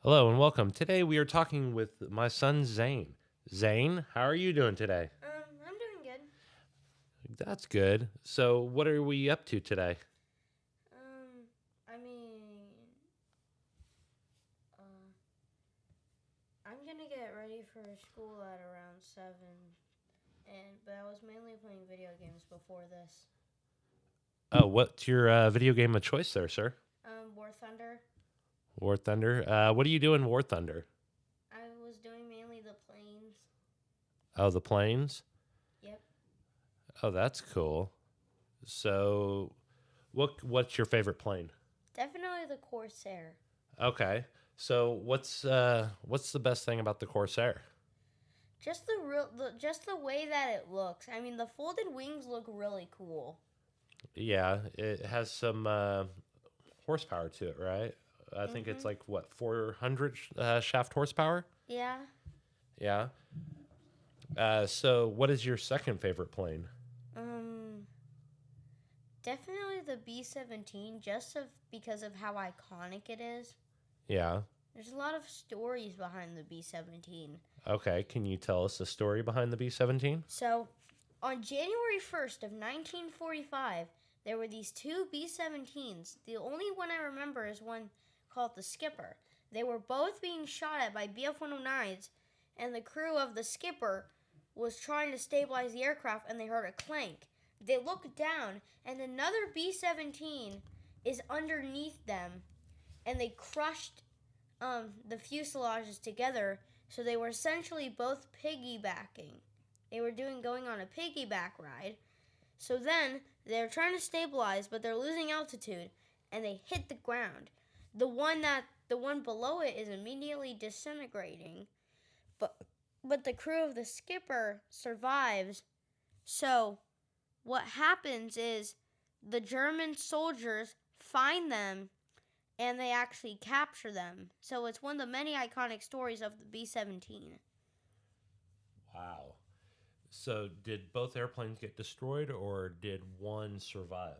Hello and welcome. Today we are talking with my son Zane. Zane, how are you doing today? I'm doing good. That's good. So, what are we up to today? I mean, uh, I'm gonna get ready for school at around 7, but I was mainly playing video games before this. Oh, what's your video game of choice there, sir? War Thunder. War Thunder. What do you do in War Thunder? I was doing mainly the planes. Oh, the planes. Yep. Oh, that's cool. So, what's your favorite plane? Definitely the Corsair. Okay. So, what's the best thing about the Corsair? Just the way that it looks. I mean, the folded wings look really cool. Yeah, it has some horsepower to it, right? I think it's Mhm. like what 400 shaft horsepower. Yeah. Yeah. So, what is your second favorite plane? Um. Definitely the B-17, because of how iconic it is. Yeah. There's a lot of stories behind the B-17. Okay. Can you tell us the story behind the B-17? So, on January 1st of 1945, there were these two B-17s. The only one I remember is one called the Skipper. They were both being shot at by Bf-109s, and the crew of the Skipper was trying to stabilize the aircraft, and they heard a clank. They looked down, and another B-17 is underneath them, and they crushed the fuselages together, so they were essentially both piggybacking. They were going on a piggyback ride. So then they're trying to stabilize, but they're losing altitude, and they hit the ground. The one below it is immediately disintegrating, but the crew of the Skipper survives. So what happens is the German soldiers find them and they actually capture them. So it's one of the many iconic stories of the B-17. Wow. So, did both airplanes get destroyed or did one survive?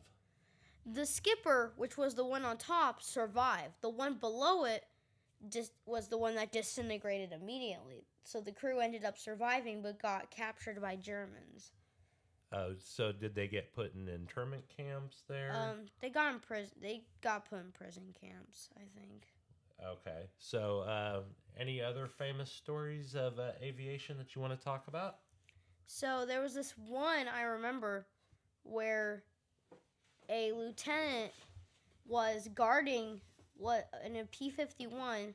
The Skipper, which was the one on top, survived. The one below it just was the one that disintegrated immediately. So the crew ended up surviving but got captured by Germans. So did they get put in internment camps there? They got in prison. They got put in prison camps, I think. Okay. So, any other famous stories of aviation that you want to talk about? So there was this one I remember where a lieutenant was guarding what in a P-51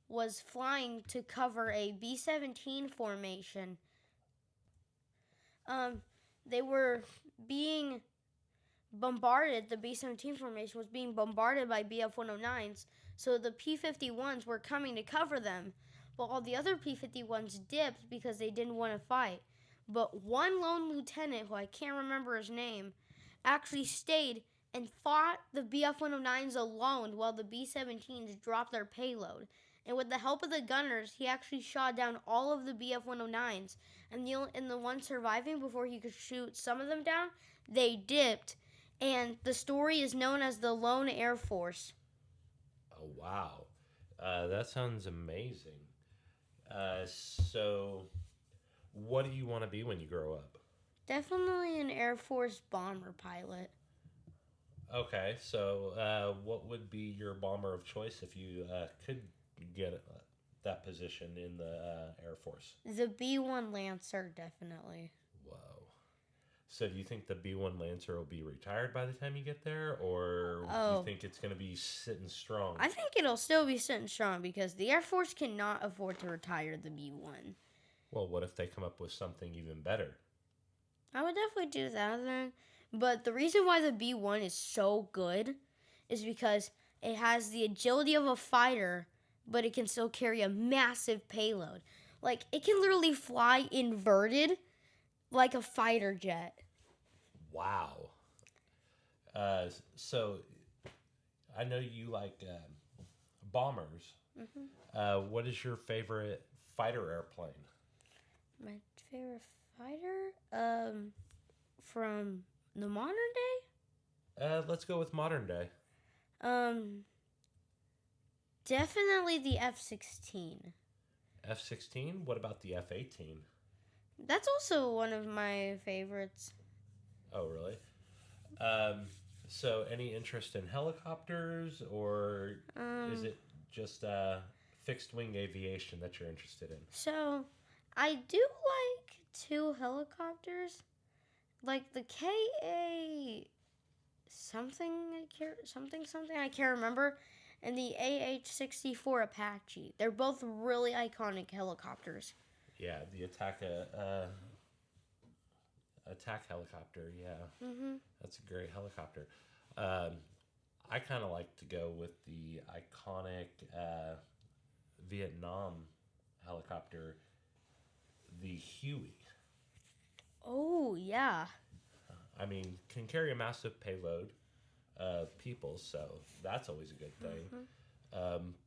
was flying to cover a B-17 formation. Um, they were being bombarded. The B-17 formation was being bombarded by Bf-109s, so the P-51s were coming to cover them. But all the other P-51s dipped because they didn't want to fight. But one lone lieutenant, who I can't remember his name, actually stayed and fought the Bf-109s alone while the B-17s dropped their payload. And with the help of the gunners, he actually shot down all of the Bf-109s. And the ones surviving, before he could shoot some of them down, they dipped. And the story is known as the Lone Air Force. Oh, wow. That sounds amazing. So, what do you want to be when you grow up? Definitely an Air Force bomber pilot. Okay, so what would be your bomber of choice if you could get that position in the Air Force? The B-1 Lancer, definitely. Whoa. So do you think the B-1 Lancer will be retired by the time you get there, or do you Oh, think it's going to be sitting strong? I think it'll still be sitting strong because the Air Force cannot afford to retire the B-1. Well, what if they come up with something even better? I would definitely do that then. But the reason why the B-1 is so good is because it has the agility of a fighter, but it can still carry a massive payload. Like, it can literally fly inverted like a fighter jet. Wow. So I know you like bombers. Hmm. What is your favorite fighter airplane? My favorite fighter, from the modern Let's go with modern day. day, Definitely the F-16. F-16? What about the F-18? That's also one of my favorites. Oh, really? So, any interest in helicopters, or is it just fixed wing aviation that you're interested in? So, I do like two helicopters, like the KA something I can't remember, and the AH-64 Apache. They're both really iconic helicopters. Yeah, the attack helicopter. Yeah, that's a great helicopter. I kind of like to go with the iconic Vietnam helicopter, the Huey. Oh, yeah. I mean, can carry a massive payload of people, so that's always a good thing.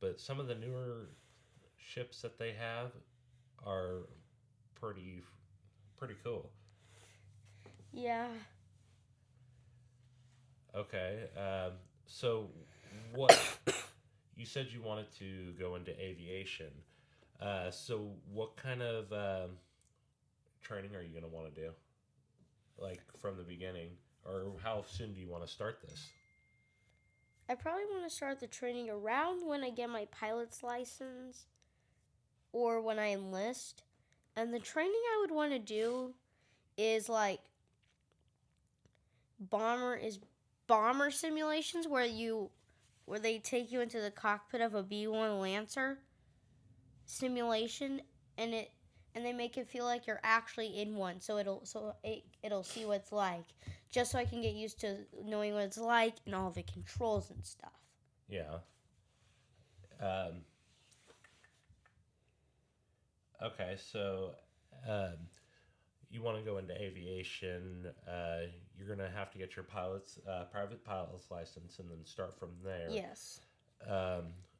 But some of the newer ships that they have are pretty cool. Yeah. Okay, so what you said you wanted to go into aviation. So what kind of training are you going to want to do? Like from the beginning, or how soon do you want to start this? I probably want to start the training around when I get my pilot's license or when I enlist. And the training I would want to do is like bomber simulations where they take you into the cockpit of a B-1 Lancer simulation, and they make it feel like you're actually in one, so it'll see what it's like, just so I can get used to knowing what it's like and all the controls and stuff. Yeah. Okay, so you want to go into aviation. You're going to have to get your private pilot's license and then start from there. Yes.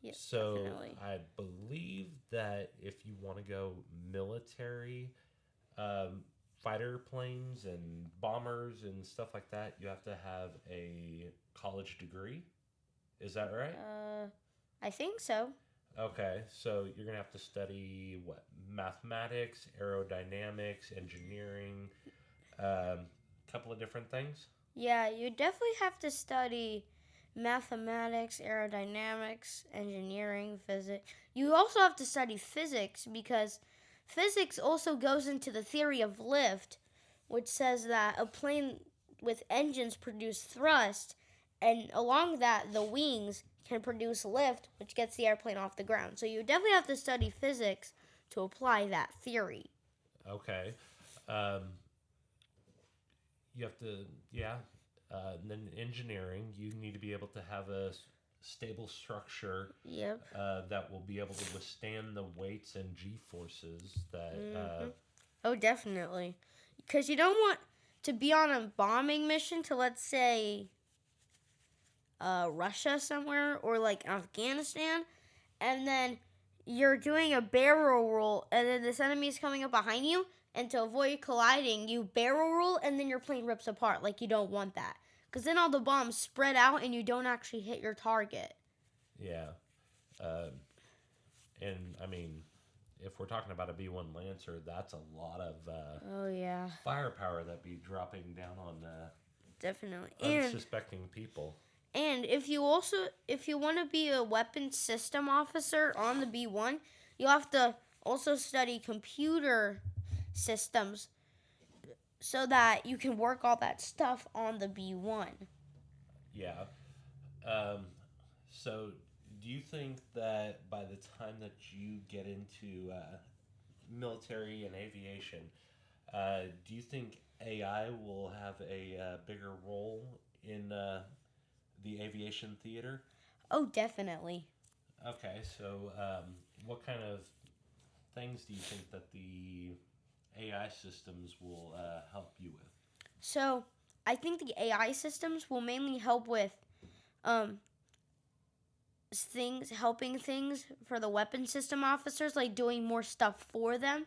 Yes, so definitely. I believe that if you want to go military, fighter planes and bombers and stuff like that, you have to have a college degree. Is that right? I think so. Okay, so you're going to have to study what? Mathematics, aerodynamics, engineering, couple of different things? Yeah, you definitely have to study mathematics, aerodynamics, engineering, physics. You also have to study physics because physics also goes into the theory of lift, which says that a plane with engines produce thrust, and along that, the wings can produce lift, which gets the airplane off the ground. So you definitely have to study physics to apply that theory. Okay. You have to, yeah. And then engineering, you need to be able to have a stable structure. Yep. That will be able to withstand the weights and G-forces that... Oh, definitely. Because you don't want to be on a bombing mission to, let's say, Russia somewhere or like Afghanistan, and then you're doing a barrel roll, and then this enemy is coming up behind you, and to avoid colliding, you barrel roll, and then your plane rips apart. Like, you don't want that, because then all the bombs spread out, and you don't actually hit your target. Yeah. And, I mean, if we're talking about a B-1 Lancer, that's a lot of firepower that be dropping down on definitely unsuspecting people. And if you want to be a weapons system officer on the B-1, you have to also study computer systems so that you can work all that stuff on the B-1. Yeah. So do you think that by the time that you get into military and aviation, do you think AI will have a bigger role in the aviation theater? Oh, definitely. Okay, so what kind of things do you think that the AI systems will help you with? So, I think the AI systems will mainly help with helping things for the weapon system officers, like doing more stuff for them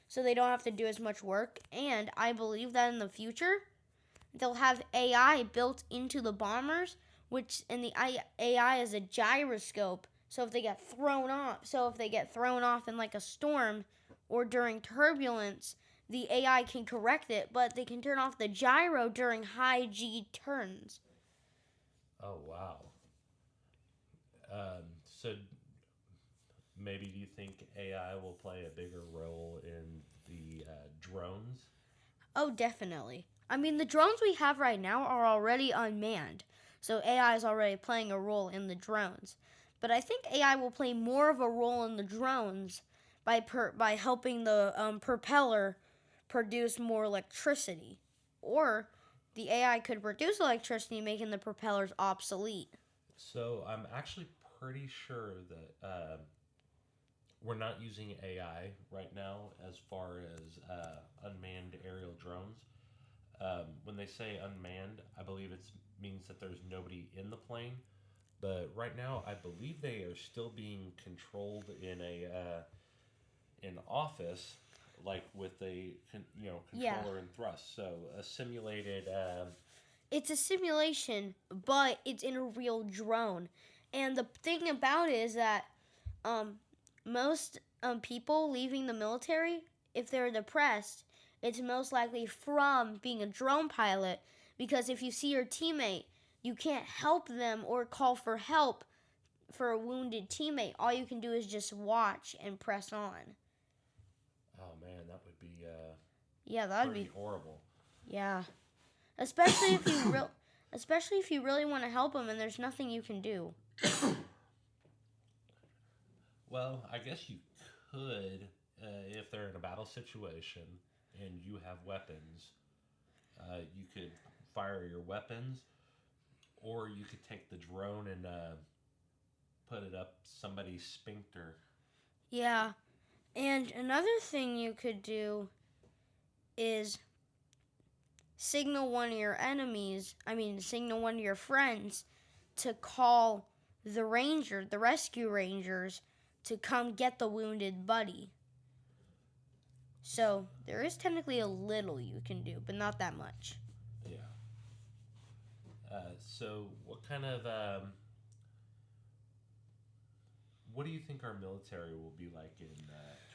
so they don't have to do as much work. And I believe that in the future, they'll have AI built into the bombers, which in the AI is a gyroscope So if they get thrown off in like a storm or during turbulence, the AI can correct it, but they can turn off the gyro during high G turns. Oh wow. So maybe do you think AI will play a bigger role in the drones? Oh, definitely. I mean, the drones we have right now are already unmanned, so AI is already playing a role in the drones. But I think AI will play more of a role in the drones by helping the propeller produce more electricity, or the AI could produce electricity, making the propellers obsolete. So I'm actually pretty sure that we're not using AI right now as far as unmanned aerial drones. When they say unmanned, I believe it means that there's nobody in the plane. But right now, I believe they are still being controlled in a in office, like with a Yeah, controller and thrust. So a simulated. it's a simulation, but it's in a real drone. And the thing about it is that um, most people leaving the military, if they're depressed, it's most likely from being a drone pilot. Because if you see your teammate, you can't help them or call for help for a wounded teammate. All you can do is just watch and press on. Oh man, that would be Yeah, that'd pretty be horrible. yeah. Especially if you especially if you really want to help them and there's nothing you can do. Well, I guess you could, if they're in a battle situation and you have weapons, you could fire your weapons, or you could take the drone and put it up somebody's sphincter. Yeah. And another thing you could do is signal one of your friends to call the rescue rangers to come get the wounded buddy. So there is technically a little you can do, but not that much. Yeah. What do you think our military will be like in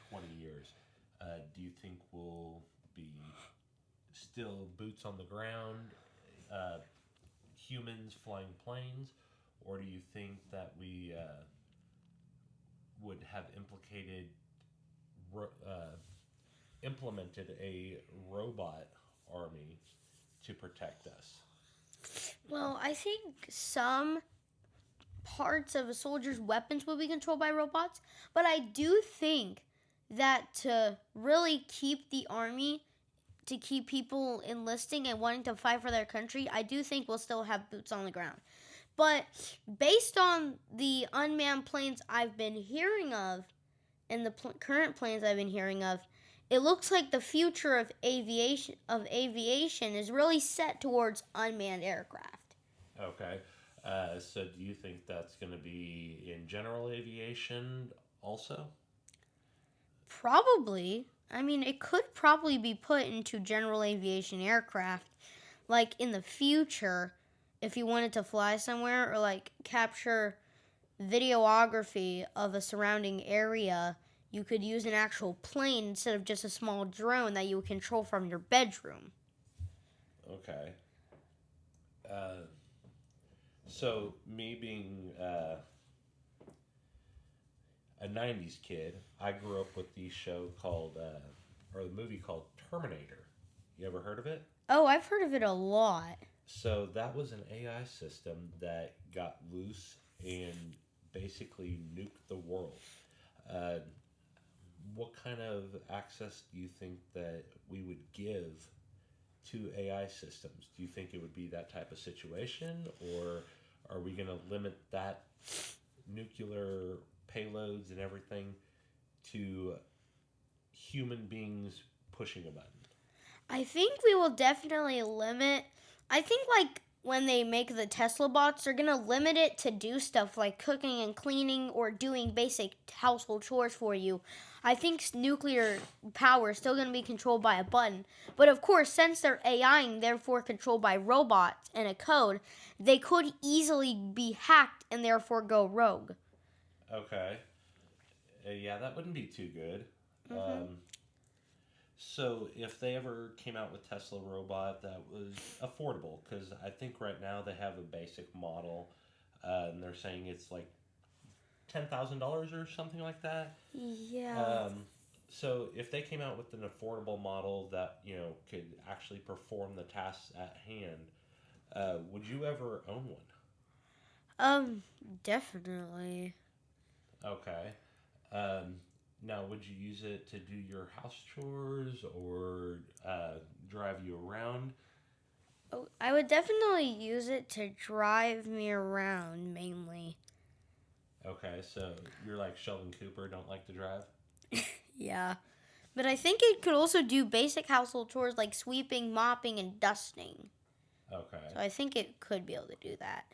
20 years? Do you think we'll be still boots on the ground, uh, humans flying planes, or do you think that we would have uh, implemented a robot army to protect us? Well, I think some parts of a soldier's weapons will be controlled by robots, but I do think that to really keep the army, to keep people enlisting and wanting to fight for their country, I do think we'll still have boots on the ground. But based on the unmanned planes I've been hearing of and the current planes I've been hearing of, it looks like the future of aviation is really set towards unmanned aircraft. Okay. So do you think that's going to be in general aviation also? Probably. I mean, it could probably be put into general aviation aircraft, like in the future, if you wanted to fly somewhere or like capture videography of a surrounding area. You could use an actual plane instead of just a small drone that you would control from your bedroom. Okay. Uh, so me being a '90s kid, I grew up with the show called, or the movie called Terminator. You ever heard of it? Oh, I've heard of it a lot. So that was an AI system that got loose and basically nuked the world. Uh, what kind of access do you think that we would give to AI systems? Do you think it would be that type of situation, or are we going to limit that nuclear payloads and everything to human beings pushing a button? I think we will definitely limit. I think like when they make the Tesla bots, they're gonna limit it to do stuff like cooking and cleaning or doing basic household chores for you. I think nuclear power is still gonna be controlled by a button. But of course, since they're AI and therefore controlled by robots and a code, they could easily be hacked and therefore go rogue. Okay. Yeah, that wouldn't be too good. Mm-hmm. Um, so if they ever came out with Tesla robot that was affordable, because I think right now they have a basic model, and they're saying it's like $10,000 or something like that. Yeah. Um, so if they came out with an affordable model that could actually perform the tasks at hand, would you ever own one? Um, Definitely. Okay. Um, Now, would you use it to do your house chores or drive you around? Oh, I would definitely use it to drive me around mainly. Okay, so you're like Sheldon Cooper, don't like to drive? Yeah. But I think it could also do basic household chores like sweeping, mopping, and dusting. Okay. So I think it could be able to do that.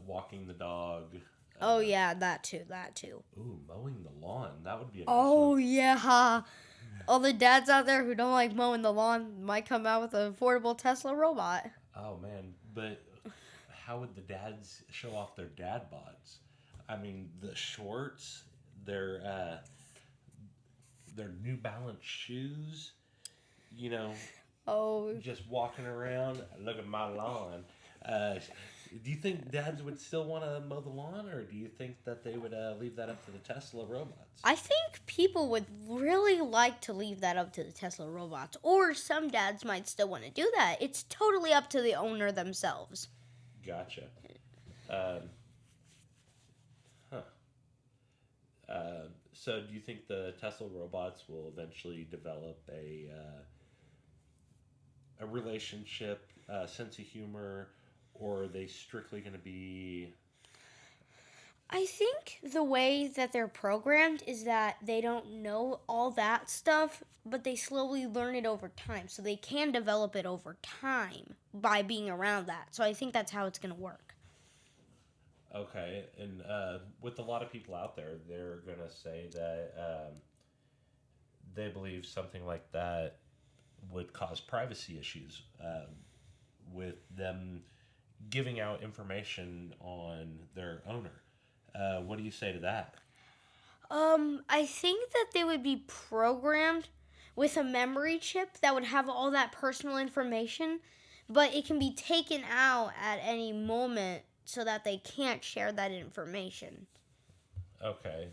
Walking the dog. Oh Uh, yeah, that too, that too. Ooh, mowing the lawn. That would be a nice one. Oh yeah. All the dads out there who don't like mowing the lawn might come out with an affordable Tesla robot. Oh, man. But how would the dads show off their dad bods? I mean, the shorts, their New Balance shoes, you know, Oh, just walking around. Look at my lawn. Uh, do you think dads would still want to mow the lawn, or do you think that they would leave that up to the Tesla robots? I think people would really like to leave that up to the Tesla robots, or some dads might still want to do that. It's totally up to the owner themselves. Gotcha. Um, huh. So, do you think the Tesla robots will eventually develop a relationship, sense of humor, or are they strictly going to be I think the way that they're programmed is that they don't know all that stuff, but they slowly learn it over time. So they can develop it over time by being around that. So I think that's how it's going to work. okay? And with a lot of people out there, they're going to say that they believe something like that would cause privacy issues with them giving out information on their owner. What do you say to that? I think that they would be programmed with a memory chip that would have all that personal information, but it can be taken out at any moment so that they can't share that information. Okay,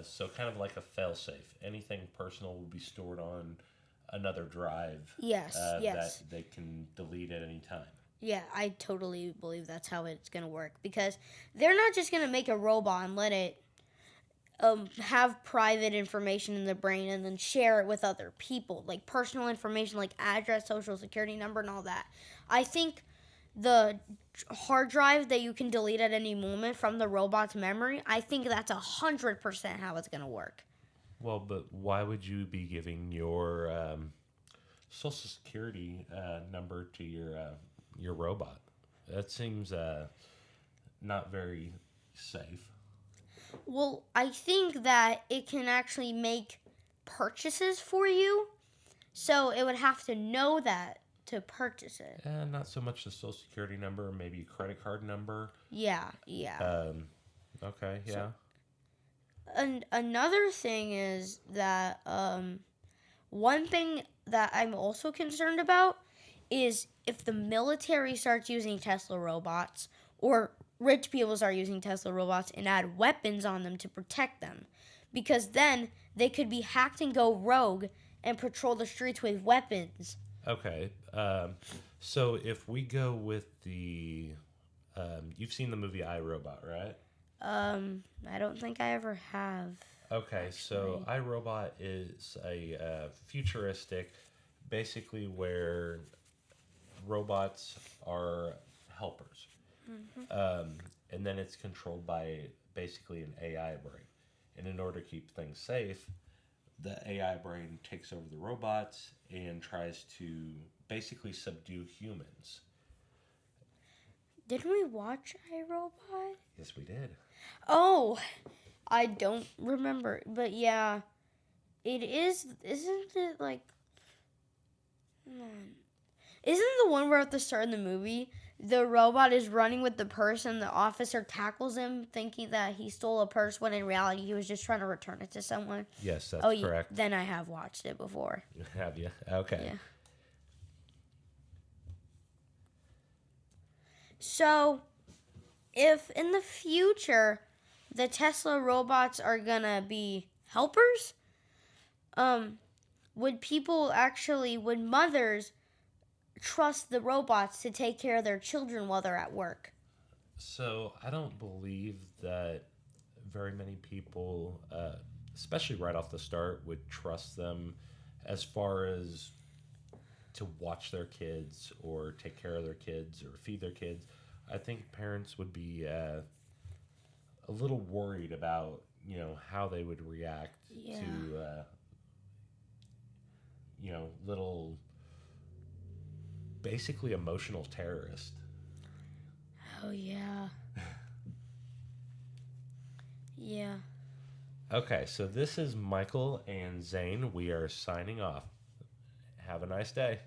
so kind of like a failsafe. Anything personal will be stored on another drive Yes, that yes. they can delete at any time. Yeah, I totally believe that's how it's going to work because they're not just going to make a robot and let it have private information in the brain and then share it with other people, like personal information like address, social security number, and all that. I think the hard drive that you can delete at any moment from the robot's memory, I think that's 100% how it's going to work. Well, but why would you be giving your social security number to your robot? That seems not very safe. Well, I think that it can actually make purchases for you, so it would have to know that to purchase it. Not so much the social security number, maybe a credit card number. Yeah, yeah. Um, okay, So, yeah. and another thing is that one thing that I'm also concerned about is if the military starts using Tesla robots or rich people start using Tesla robots and add weapons on them to protect them. Because then they could be hacked and go rogue and patrol the streets with weapons. Okay. So if we go with you've seen the movie I, Robot, right? I don't think I ever have. Okay, so Actually. iRobot is a futuristic, basically where robots are helpers, and then it's controlled by basically an AI brain. And in order to keep things safe, the AI brain takes over the robots and tries to basically subdue humans. Didn't we watch iRobot? Yes, we did. Oh, I don't remember. But yeah, it is. Isn't it like. Isn't the one where at the start of the movie the robot is running with the purse and the officer tackles him thinking that he stole a purse when in reality he was just trying to return it to someone. Yes, that's Oh, correct. then I have watched it before. Have you? Okay. Yeah. So, if in the future the Tesla robots are gonna be helpers, would mothers trust the robots to take care of their children while they're at work? So I don't believe that very many people, especially right off the start, would trust them as far as to watch their kids or take care of their kids or feed their kids. I think parents would be a little worried about how they would react Yeah. to little basically emotional terrorist. Oh, yeah. Yeah. Okay, so this is Michael and Zane. We are signing off. Have a nice day.